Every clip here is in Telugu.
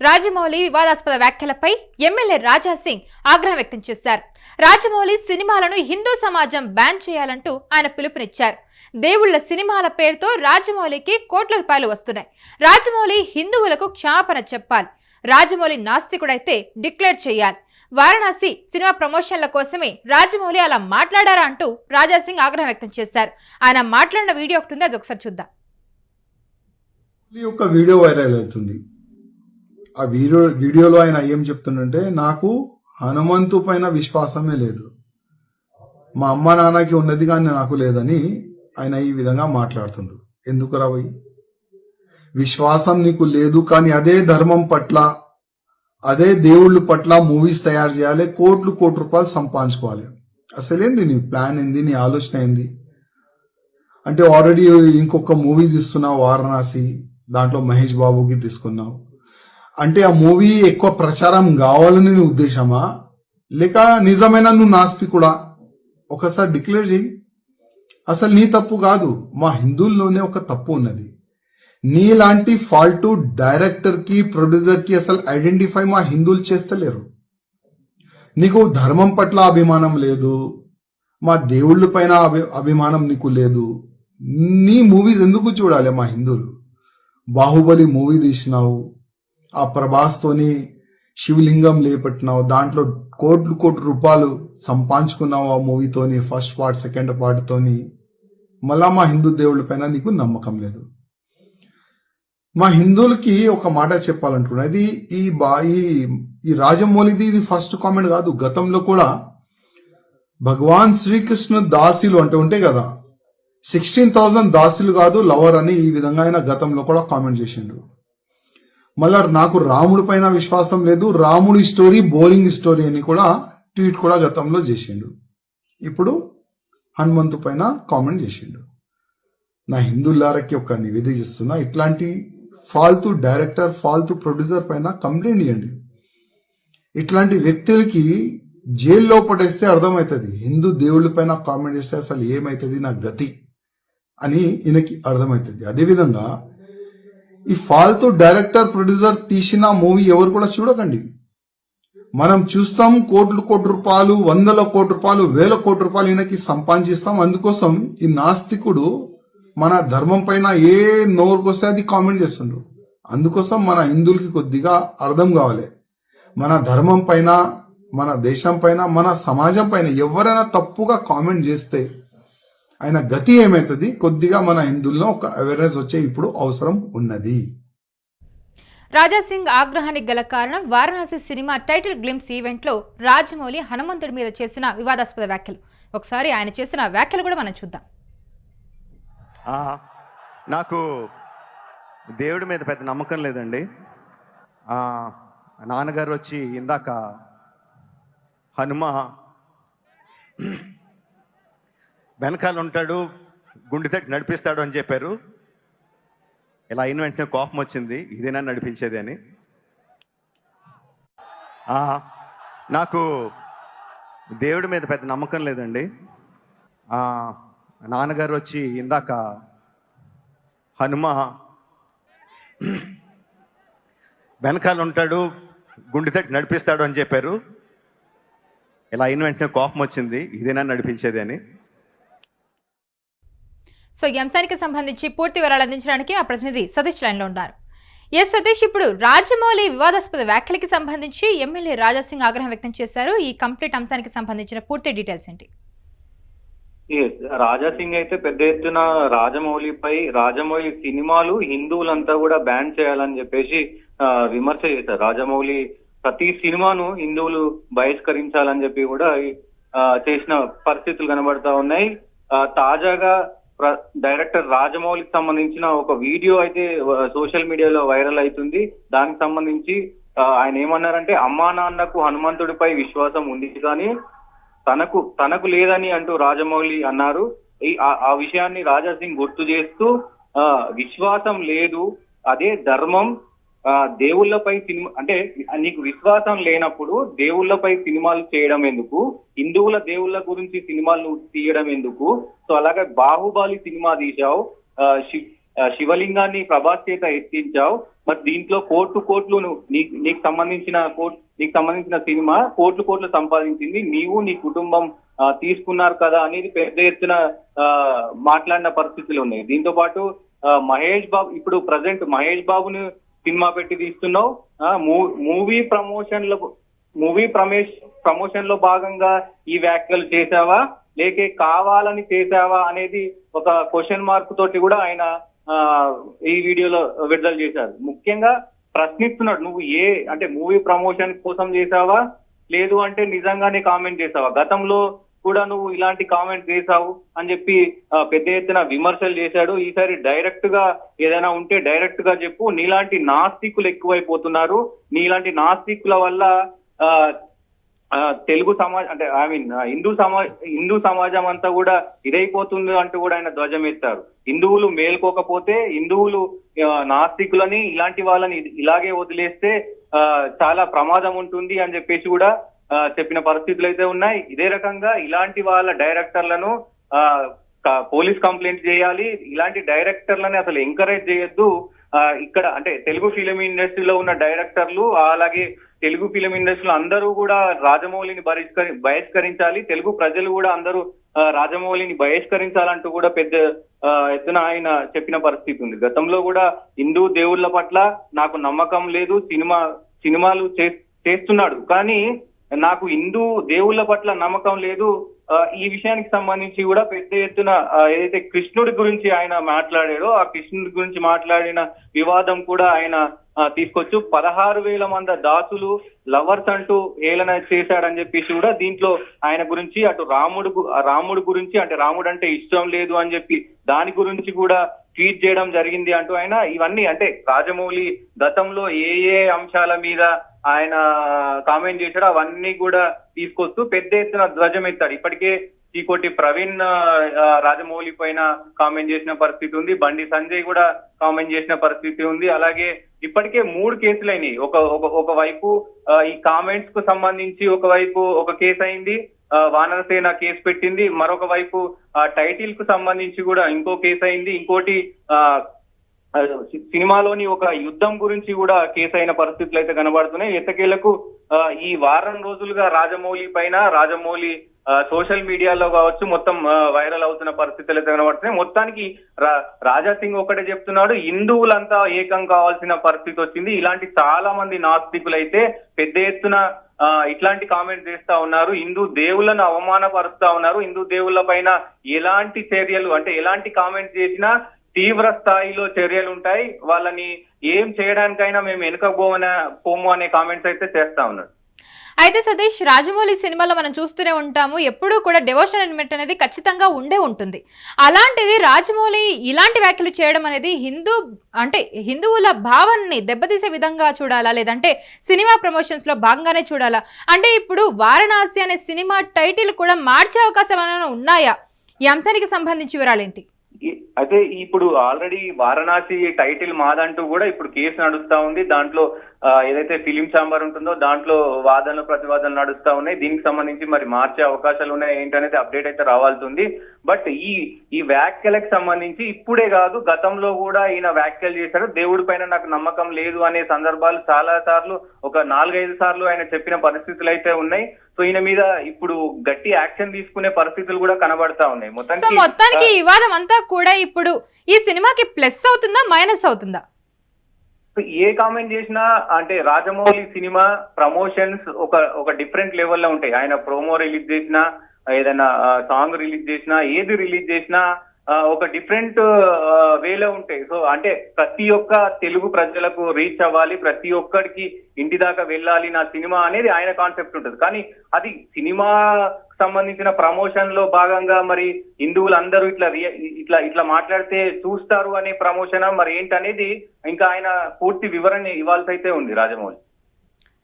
రాజమౌళి వివాదాస్పద వ్యాఖ్యలపై ఎమ్మెల్యే రాజా సింగ్ ఆగ్రహం వ్యక్తం చేశారు. రాజమౌళి సినిమాలను హిందూ సమాజం బ్యాన్ చేయాలంటూ ఆయన పిలుపునిచ్చారు. దేవుళ్ల సినిమాల పేరుతో రాజమౌళికి కోట్ల రూపాయలు వస్తున్నాయి. రాజమౌళి హిందువులకు క్షమాపణ చెప్పాలి. రాజమౌళి నాస్తికుడైతే డిక్లేర్ చేయాలి. వారణాసి సినిమా ప్రమోషన్ల కోసమే రాజమౌళి అలా మాట్లాడారా అంటూ రాజా సింగ్ ఆగ్రహం వ్యక్తం చేశారు. ఆయన మాట్లాడిన వీడియో ఒకటి ఉంది, అది ఒకసారి చూద్దాం. ఒక వీడియో వైరల్ అవుతుంది. ఆ వీడియోలో ఆయన ఏం చెప్తుందంటే, నాకు హనుమంతు పైన విశ్వాసమే లేదు, మా అమ్మ నాన్నకి ఉన్నది కానీ నాకు లేదని ఆయన ఈ విధంగా మాట్లాడుతుండ్రు. ఎందుకు రావయ్యి? విశ్వాసం నీకు లేదు కానీ అదే ధర్మం పట్ల, అదే దేవుళ్ళ పట్ల మూవీస్ తయారు చేయాలి, కోట్ల రూపాయలు సంపాదించుకోవాలి. అసలేంది నీ ప్లాన్ ఏంది? నీ ఆలోచన ఏంది? అంటే ఆల్రెడీ ఇంకొక మూవీ తీస్తున్నావు వారణాసి, దాంట్లో మహేష్ బాబుకి తీసుకున్నావు. అంటే ఆ మూవీ ఎక్కువ ప్రచారం కావాలని నీ ఉద్దేశమా, లేక నిజమైన నువ్వు నాస్తికుడా? ఒకసారి డిక్లేర్ చేయి. అసలు నీ తప్పు కాదు, మా హిందువుల్లోనే ఒక తప్పు ఉన్నది. నీలాంటి ఫాల్టు డైరెక్టర్ కి, ప్రొడ్యూసర్ కి అసలు ఐడెంటిఫై మా హిందువులు చేస్తలేరు. నీకు ధర్మం పట్ల అభిమానం లేదు, మా దేవుళ్ళ పైన అభిమానం నీకు లేదు. నీ మూవీస్ ఎందుకు చూడాలి మా హిందువులు? బాహుబలి మూవీ తీసినావు, ఆ ప్రభాస్తోని శివలింగం లేపట్టినావు, దాంట్లో కోట్ల రూపాయలు సంపాదించుకున్నావు ఆ మూవీతోని, ఫస్ట్ పార్ట్ సెకండ్ పార్ట్ తోని. మళ్ళా మా హిందూ దేవుళ్ళ పైన నీకు నమ్మకం లేదు. మా హిందువులకి ఒక మాట చెప్పాలంటున్నా, ఇది ఈ రాజమౌళిది ఇది ఫస్ట్ కామెంట్ కాదు. గతంలో కూడా భగవాన్ శ్రీకృష్ణ దాసులు అంటే ఉంటాయి కదా, 16,000 దాసులు కాదు లవర్ అని ఈ విధంగా ఆయన గతంలో కూడా కామెంట్ చేసిండు. మళ్ళా నాకు రాముడి పైన విశ్వాసం లేదు, రాముడి స్టోరీ బోరింగ్ స్టోరీ అని కూడా ట్వీట్ కూడా గతంలో చేసిండు. ఇప్పుడు హనుమంతు పైన కామెంట్ చేసిండు. నా హిందువులారకి ఒక నివేదిక చేస్తున్నా, ఇట్లాంటి ఫాల్తూ డైరెక్టర్, ఫాల్తూ ప్రొడ్యూసర్ పైన కంప్లైంట్ ఇవ్వండి. ఇట్లాంటి వ్యక్తులకి జైల్లో పడేస్తే అర్థమవుతుంది, హిందూ దేవుళ్ళ పైన కామెంట్ చేస్తే అసలు ఏమవుతుంది నా గతి అని ఈయనకి అర్థమవుతుంది. అదేవిధంగా ఈ ఫాల్తూ డైరెక్టర్, ప్రొడ్యూసర్ తీసిన మూవీ ఎవరు కూడా చూడకండి. మనం చూస్తాం కోట్ల రూపాయలు, 100 కోట్ల రూపాయలు, 1000 కోట్ల రూపాయలు ఈయనకి సంపాదిస్తాం. అందుకోసం ఈ నాస్తికుడు మన ధర్మం పైన ఏ నోరుకొస్తే అది కామెంట్ చేస్తుండ్రు. అందుకోసం మన హిందువులకి కొద్దిగా అర్థం కావాలి, మన ధర్మం పైన, మన దేశం పైన, మన సమాజం పైన ఎవరైనా తప్పుగా కామెంట్ చేస్తే ఆయన గతి ఏమైతుంది, కొద్దిగా మన హిందువుల్లో ఒక అవేర్నెస్ వచ్చే ఇప్పుడు అవసరం ఉన్నది. రాజా సింగ్ ఆగ్రహానికి గల కారణం Varanasi cinema title glimpse event లో రాజమౌళి హనుమంతుడి మీద చేసిన వివాదాస్పద వ్యాఖ్యలు. ఒకసారి ఆయన చేసిన వ్యాఖ్యలు కూడా మనం చూద్దాం. నాకు దేవుడి మీద పెద్ద నమ్మకం లేదండి. నాన్నగారు వచ్చి ఇందాక హనుమ వెనకాల ఉంటాడు, గుండె తట్టి నడిపిస్తాడు అని చెప్పారు. ఇలా అయిన వెంటనే కోపం వచ్చింది, ఇదేనా నడిపించేది అని. నాకు దేవుడి మీద పెద్ద నమ్మకం లేదండి. నాన్నగారు వచ్చి ఇందాక హనుమ వెనకాల ఉంటాడు, గుండె తట్టి నడిపిస్తాడు అని చెప్పారు. ఇలా అయిన వెంటనే కోపం వచ్చింది, ఇదేనా నడిపించేది అని. సో ఈ అంశానికి సంబంధించి పూర్తి వివరాలు అందించడానికి ఆ ప్రతినిధి సతీష్ లైన్ లో ఉన్నారు. ఎస్ సతీష్, ఇప్పుడు రాజమౌళి వివాదాస్పద వ్యాఖ్యలకి సంబంధించి ఎమ్మెల్యే రాజా సింగ్ ఆగ్రహం వ్యక్తం చేశారు. ఈ కంప్లీట్ అంశానికి సంబంధించిన పూర్తి డీటెయిల్స్ ఏంటి? రాజా సింగ్ అయితే పెద్ద ఎత్తున రాజమౌళి సినిమాలు హిందువులంతా కూడా బ్యాన్ చేయాలని చెప్పేసి విమర్శ చేశారు. రాజమౌళి ప్రతి సినిమాను హిందువులు బహిష్కరించాలని చెప్పి కూడా చేసిన పరిస్థితులు కనబడతా ఉన్నాయి. తాజాగా డైరెక్టర్ రాజమౌళికి సంబంధించిన ఒక వీడియో అయితే సోషల్ మీడియాలో వైరల్ అవుతుంది. దానికి సంబంధించి ఆయన ఏమన్నారంటే, అమ్మా నాన్నకు హనుమంతుడిపై విశ్వాసం ఉంది కానీ తనకు లేదని అంటూ రాజమౌళి అన్నారు. ఆ విషయాన్ని రాజా సింగ్ గుర్తు చేస్తూ, విశ్వాసం లేదు, అదే ధర్మం, దేవుళ్లపై సినిమా అంటే నీకు విశ్వాసం లేనప్పుడు దేవుళ్లపై సినిమాలు చేయడం ఎందుకు, హిందువుల దేవుళ్ళ గురించి సినిమాలు తీయడం ఎందుకు? సో అలాగే బాహుబలి సినిమా తీశావు, శివలింగాన్ని ప్రభాస్ చేత ఎత్తించావు. మరి దీంట్లో కోట్లు నీకు సంబంధించిన సినిమా కోట్లు సంపాదించింది, నీవు నీ కుటుంబం తీసుకున్నారు కదా అనేది పెద్ద ఎత్తున మాట్లాడిన పరిస్థితులు ఉన్నాయి. దీంతో పాటు మహేష్ బాబు, ఇప్పుడు ప్రజెంట్ మహేష్ బాబుని సినిమా పెట్టి తీస్తున్నావు, మూవీ ప్రమోషన్ లో భాగంగా ఈ వ్యాఖ్యలు చేశావా లేకే కావాలని చేశావా అనేది ఒక క్వశ్చన్ మార్క్ తోటి కూడా ఆయన ఈ వీడియోలో విడుదల చేశారు. ముఖ్యంగా ప్రశ్నిస్తున్నాడు, నువ్వు అంటే మూవీ ప్రమోషన్ కోసం చేశావా లేదు అంటే నిజంగానే కామెంట్ చేసావా, గతంలో కూడా నువ్వు ఇలాంటి కామెంట్ చేశావు అని చెప్పి పెద్ద ఎత్తున విమర్శలు చేశాడు. ఈసారి డైరెక్ట్ గా ఏదైనా ఉంటే డైరెక్ట్ గా చెప్పు, నీలాంటి నాస్తికులు ఎక్కువైపోతున్నారు, నీలాంటి నాస్తికుల వల్ల తెలుగు సమాజం అంటే హిందూ సమాజం అంతా కూడా ఇదైపోతుంది అంటూ కూడా ఆయన ధ్వజం ఎత్తారు. హిందువులు మేల్కోకపోతే, హిందువులు నాస్తికులని ఇలాంటి వాళ్ళని ఇలాగే వదిలేస్తే చాలా ప్రమాదం ఉంటుంది అని చెప్పేసి కూడా చెప్పిన పరిస్థితులు అయితే ఉన్నాయి. ఇదే రకంగా ఇలాంటి వాళ్ళ డైరెక్టర్లను పోలీస్ కంప్లైంట్ చేయాలి, ఇలాంటి డైరెక్టర్లని అసలు ఎంకరేజ్ చేయొద్దు. ఇక్కడ అంటే తెలుగు ఫిలిం ఇండస్ట్రీలో ఉన్న డైరెక్టర్లు అలాగే తెలుగు ఫిలిం ఇండస్ట్రీలో అందరూ కూడా రాజమౌళిని బహిష్కరించాలి, తెలుగు ప్రజలు కూడా అందరూ రాజమౌళిని బహిష్కరించాలంటూ కూడా పెద్ద ఎత్తున ఆయన చెప్పిన పరిస్థితి ఉంది. గతంలో కూడా హిందూ దేవుళ్ళ పట్ల నాకు నమ్మకం లేదు, సినిమాలు చేస్తున్నాడు కానీ నాకు హిందూ దేవుళ్ళ పట్ల నమ్మకం లేదు. ఈ విషయానికి సంబంధించి కూడా పెద్ద ఎత్తున ఏదైతే కృష్ణుడి గురించి ఆయన మాట్లాడాడో ఆ కృష్ణుడి గురించి మాట్లాడిన వివాదం కూడా ఆయన తీసుకొచ్చు. 16,000 మంది దాసులు లవర్స్ అంటూ హేళన చేశాడని చెప్పేసి కూడా దీంట్లో ఆయన గురించి అటు రాముడు గురించి అంటే రాముడు అంటే ఇష్టం లేదు అని చెప్పి దాని గురించి కూడా ట్వీట్ చేయడం జరిగింది అంటూ ఆయన ఇవన్నీ అంటే రాజమౌళి గతంలో ఏ అంశాల మీద ఆయన కామెంట్ చేశాడో అవన్నీ కూడా తీసుకొస్తూ పెద్ద ఎత్తున ధ్వజం ఎత్తాడు. ఇప్పటికే చీకోటి ప్రవీణ్ రాజమౌళి పైన కామెంట్ చేసిన పరిస్థితి ఉంది, బండి సంజయ్ కూడా కామెంట్ చేసిన పరిస్థితి ఉంది. అలాగే ఇప్పటికే 3 కేసులైనవి. ఒకవైపు ఈ కామెంట్స్ కు సంబంధించి ఒకవైపు ఒక కేసు అయింది, వానరసేన కేసు పెట్టింది, మరొక వైపు టైటిల్ కు సంబంధించి కూడా ఇంకో కేసు అయింది, ఇంకోటి సినిమాలోని ఒక యుద్ధం గురించి కూడా కేసు అయిన పరిస్థితులు అయితే కనబడుతున్నాయి. ఎట్టకేలకు ఈ వారం రోజులుగా రాజమౌళి పైన రాజమౌళి సోషల్ మీడియాలో కావచ్చు మొత్తం వైరల్ అవుతున్న పరిస్థితులు అయితే కనబడుతున్నాయి. మొత్తానికి రాజా సింగ్ ఒకటే చెప్తున్నాడు, హిందువులంతా ఏకం కావాల్సిన పరిస్థితి వచ్చింది. ఇలాంటి చాలా మంది నాస్తికులు అయితే పెద్ద ఎత్తున ఇట్లాంటి కామెంట్స్ చేస్తా ఉన్నారు, హిందూ దేవుళ్ళను అవమానపరుస్తా ఉన్నారు, హిందూ దేవుళ్ళ పైన ఎలాంటి చర్యలు అంటే ఎలాంటి కామెంట్స్ చేసినా తీవ్ర స్థాయిలో చర్యలు ఉంటాయి, వాళ్ళని ఏం చేయడానికైనా మేము వెనుకపోము అనే కామెంట్స్ అయితే చేస్తా ఉన్నారు. అయితే సతీష్, రాజమౌళి సినిమాలో మనం చూస్తూనే ఉంటాము, ఎప్పుడూ కూడా డివోషన్ ఎలిమెంట్ అనేది ఖచ్చితంగా ఉంటుంది. అలాంటిది రాజమౌళి ఇలాంటి వ్యాఖ్యలు చేయడం అనేది హిందువుల భావాన్ని దెబ్బతీసే విధంగా చూడాలా లేదంటే సినిమా ప్రమోషన్స్ లో భాగంగానే చూడాలా? అంటే ఇప్పుడు వారణాసి అనే సినిమా టైటిల్ కూడా మార్చే అవకాశం ఏమైనా ఉన్నాయా? ఈ అంశానికి సంబంధించి వివరాలేంటి? అయితే ఇప్పుడు ఆల్రెడీ వారణాసి టైటిల్ మాదంటూ కూడా ఇప్పుడు కేసు నడుస్తా ఉంది. దాంట్లో ఏదైతే ఫిలిం ఛాంబర్ ఉంటుందో దాంట్లో వాదనలు ప్రతివాదనలు నడుస్తా ఉన్నాయి. దీనికి సంబంధించి మరి మార్చే అవకాశాలు ఉన్నాయి ఏంటనేది అప్డేట్ అయితే రావాల్సి ఉంది. బట్ ఈ వ్యాఖ్యలకు సంబంధించి ఇప్పుడే కాదు, గతంలో కూడా ఈయన వ్యాఖ్యలు చేశాడు. దేవుడి పైన నాకు నమ్మకం లేదు అనే సందర్భాలు చాలా సార్లు, ఒక 4-5 సార్లు ఆయన చెప్పిన పరిస్థితులు అయితే ఉన్నాయి. సో ఈయన మీద ఇప్పుడు గట్టి యాక్షన్ తీసుకునే పరిస్థితులు కూడా కనబడతా ఉన్నాయి. మొత్తానికి ఈ వివాదం అంతా కూడా ఇప్పుడు ఈ సినిమాకి ప్లస్ అవుతుందా మైనస్ అవుతుందా? ఏ కామెంట్ చేసినా అంటే రాజమౌళి సినిమా ప్రమోషన్స్ ఒక డిఫరెంట్ లెవెల్లో ఉంటాయి. ఆయన ప్రోమో రిలీజ్ చేసినా, ఏదైనా సాంగ్ రిలీజ్ చేసినా, ఏది రిలీజ్ చేసినా ఒక డిఫరెంట్ వేలో ఉంటాయి. సో అంటే ప్రతి ఒక్క తెలుగు ప్రజలకు రీచ్ అవ్వాలి, ప్రతి ఒక్కరికి ఇంటి దాకా వెళ్ళాలి నా సినిమా అనేది ఆయన కాన్సెప్ట్ ఉంటుంది. కానీ అది సినిమా సంబంధించిన ప్రమోషన్ లో భాగంగా మరి హిందువులందరూ ఇట్లా మాట్లాడితే చూస్తారు అనే ప్రమోషన్ మరి ఏంటనేది ఇంకా ఆయన పూర్తి వివరణ ఇవ్వాల్సి అయితే ఉంది Rajamouli.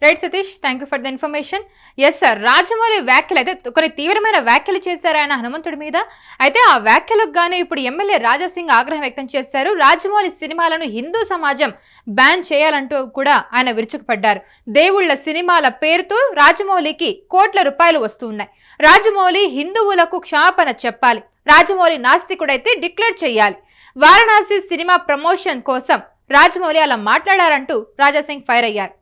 Right Satish, thank you for the information. Yes sir, Rajamouli వ్యాఖ్యలు అయితే కొన్ని తీవ్రమైన వ్యాఖ్యలు చేశారు ఆయన హనుమంతుడి మీద. అయితే ఆ వ్యాఖ్యలకు గాను ఇప్పుడు ఎమ్మెల్యే రాజా సింగ్ ఆగ్రహం వ్యక్తం చేశారు. రాజమౌళి సినిమాలను హిందూ సమాజం బ్యాన్ చేయాలంటూ కూడా ఆయన విరుచుకుపడ్డారు. దేవుళ్ల సినిమాల పేరుతో రాజమౌళికి కోట్ల రూపాయలు వస్తున్నాయి. రాజమౌళి హిందువులకు క్షమాపణ చెప్పాలి, రాజమౌళి నాస్తికుడైతే డిక్లేర్ చేయాలి, వారణాసి సినిమా ప్రమోషన్ కోసం రాజమౌళి అలా మాట్లాడారంటూ రాజాసింగ్ ఫైర్ అయ్యారు.